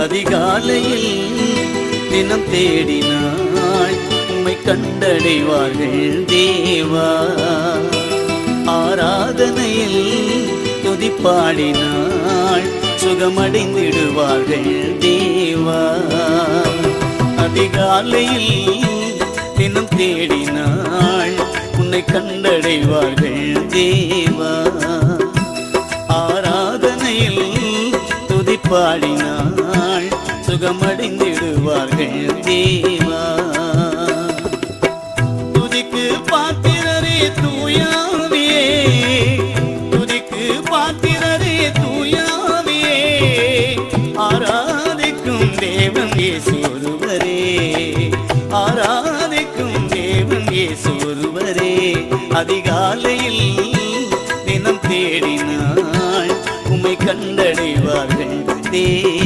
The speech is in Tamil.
அதிகாலையில் தினம் தேடினாய் உம்மை கண்டடைவார்கள் தேவா. ஆராதனையில் துதிப்பாடினாய் சுகமடைந்திடுவார்கள் தேவா. அதிகாலையில் தினம் தேடினாள் உன்னை கண்டடைவார்கள் தேவா. ஆராதனையில் துதிப்பாடினாள் சுகமடைந்திடுவார்கள் தேவா. துதிக்கு பாத்திரரே தூயாவியே, துதிக்கு பாத்திரரே தூயாவியே, ஆராதிக்கும் தேவன் இயேசு ஒருவரே, ஆராதிக்கும் தேவன் இயேசு ஒருவரே. அதிகாலையில் தினம் தேடினாள் உம்மை கண்டடைவார்கள் தேவா.